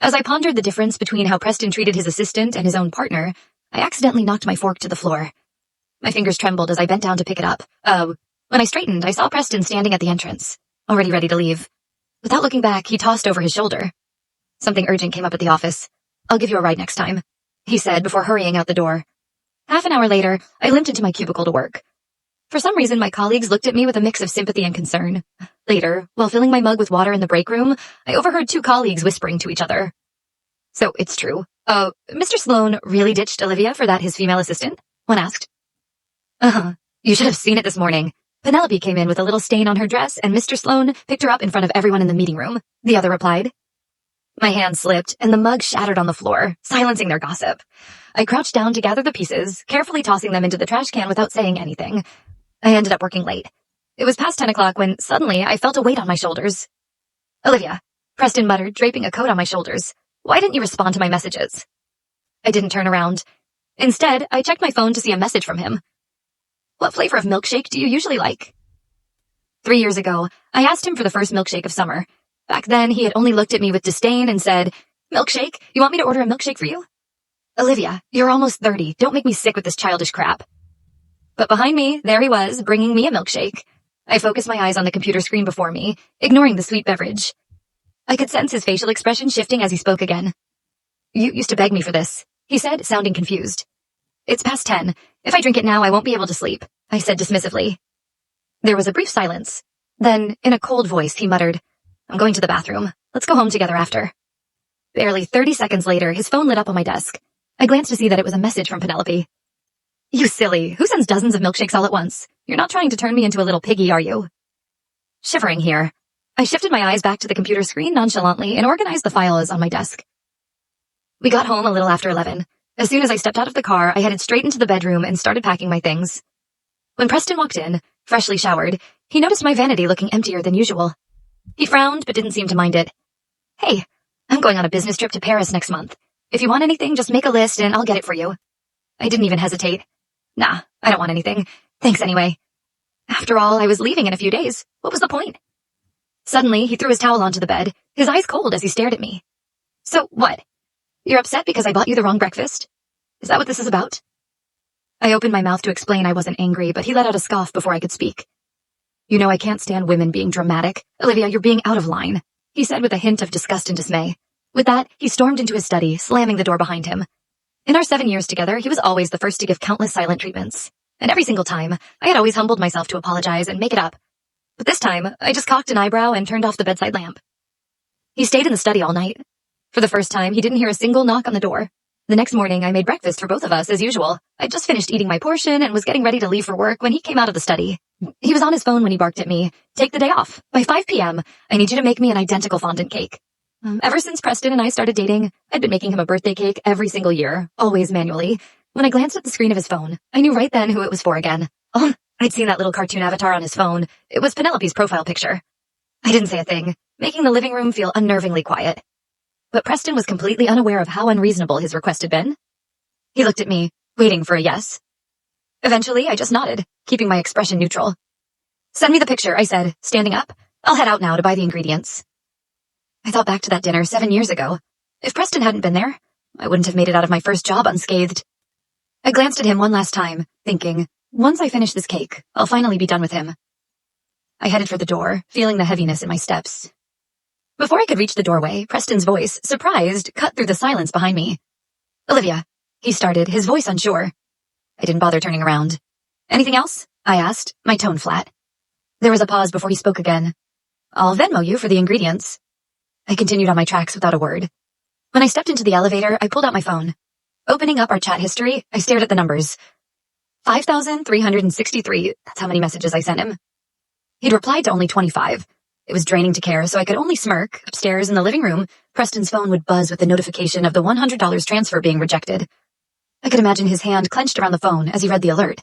As I pondered the difference between how Preston treated his assistant and his own partner, I accidentally knocked my fork to the floor. My fingers trembled as I bent down to pick it up. When I straightened, I saw Preston standing at the entrance, already ready to leave. Without looking back, he tossed over his shoulder. Something urgent came up at the office. "I'll give you a ride next time," he said before hurrying out the door. Half an hour later, I limped into my cubicle to work. For some reason, my colleagues looked at me with a mix of sympathy and concern. Later, while filling my mug with water in the break room, I overheard two colleagues whispering to each other. "So, it's true. Mr. Sloan really ditched Olivia for that his female assistant?" one asked. You should have seen it this morning. Penelope came in with a little stain on her dress, and Mr. Sloan picked her up in front of everyone in the meeting room," the other replied. My hand slipped, and the mug shattered on the floor, silencing their gossip. I crouched down to gather the pieces, carefully tossing them into the trash can without saying anything. I ended up working late. It was past 10 o'clock when, suddenly, I felt a weight on my shoulders. "Olivia," Preston muttered, draping a coat on my shoulders. "Why didn't you respond to my messages?" I didn't turn around. Instead, I checked my phone to see a message from him. "What flavor of milkshake do you usually like?" 3 years ago, I asked him for the first milkshake of summer. Back then, he had only looked at me with disdain and said, "Milkshake? You want me to order a milkshake for you?" "Olivia, you're almost 30. Don't make me sick with this childish crap." But behind me, there he was, bringing me a milkshake. I focused my eyes on the computer screen before me, ignoring the sweet beverage. I could sense his facial expression shifting as he spoke again. "You used to beg me for this," he said, sounding confused. "It's past 10. If I drink it now, I won't be able to sleep," I said dismissively. There was a brief silence. Then, in a cold voice, he muttered, "I'm going to the bathroom. Let's go home together after." Barely 30 seconds later, his phone lit up on my desk. I glanced to see that it was a message from Penelope. "You silly. Who sends dozens of milkshakes all at once? You're not trying to turn me into a little piggy, are you?" Shivering here, I shifted my eyes back to the computer screen nonchalantly and organized the files on my desk. We got home a little after 11. As soon as I stepped out of the car, I headed straight into the bedroom and started packing my things. When Preston walked in, freshly showered, he noticed my vanity looking emptier than usual. He frowned but didn't seem to mind it. "Hey, I'm going on a business trip to Paris next month. If you want anything, just make a list and I'll get it for you." I didn't even hesitate. "Nah, I don't want anything. Thanks anyway." After all, I was leaving in a few days. What was the point? Suddenly, he threw his towel onto the bed, his eyes cold as he stared at me. "So, what? You're upset because I bought you the wrong breakfast? Is that what this is about?" I opened my mouth to explain I wasn't angry, but he let out a scoff before I could speak. "You know I can't stand women being dramatic. Olivia, you're being out of line," he said with a hint of disgust and dismay. With that, he stormed into his study, slamming the door behind him. In our 7 years together, he was always the first to give countless silent treatments. And every single time, I had always humbled myself to apologize and make it up. But this time, I just cocked an eyebrow and turned off the bedside lamp. He stayed in the study all night. For the first time, he didn't hear a single knock on the door. The next morning, I made breakfast for both of us, as usual. I'd just finished eating my portion and was getting ready to leave for work when he came out of the study. He was on his phone when he barked at me. "Take the day off. By 5 p.m., I need you to make me an identical fondant cake." Ever since Preston and I started dating, I'd been making him a birthday cake every single year, always manually. When I glanced at the screen of his phone, I knew right then who it was for again. Oh, I'd seen that little cartoon avatar on his phone. It was Penelope's profile picture. I didn't say a thing, making the living room feel unnervingly quiet. But Preston was completely unaware of how unreasonable his request had been. He looked at me, waiting for a yes. Eventually, I just nodded, keeping my expression neutral. "Send me the picture," I said, standing up. "I'll head out now to buy the ingredients." I thought back to that dinner 7 years ago. If Preston hadn't been there, I wouldn't have made it out of my first job unscathed. I glanced at him one last time, thinking, once I finish this cake, I'll finally be done with him. I headed for the door, feeling the heaviness in my steps. Before I could reach the doorway, Preston's voice, surprised, cut through the silence behind me. "Olivia," he started, his voice unsure. I didn't bother turning around. "Anything else?" I asked, my tone flat. There was a pause before he spoke again. "I'll Venmo you for the ingredients." I continued on my tracks without a word. When I stepped into the elevator, I pulled out my phone. Opening up our chat history, I stared at the numbers. 5,363, that's how many messages I sent him. He'd replied to only 25. It was draining to care, so I could only smirk. Upstairs in the living room, Preston's phone would buzz with the notification of the $100 transfer being rejected. I could imagine his hand clenched around the phone as he read the alert.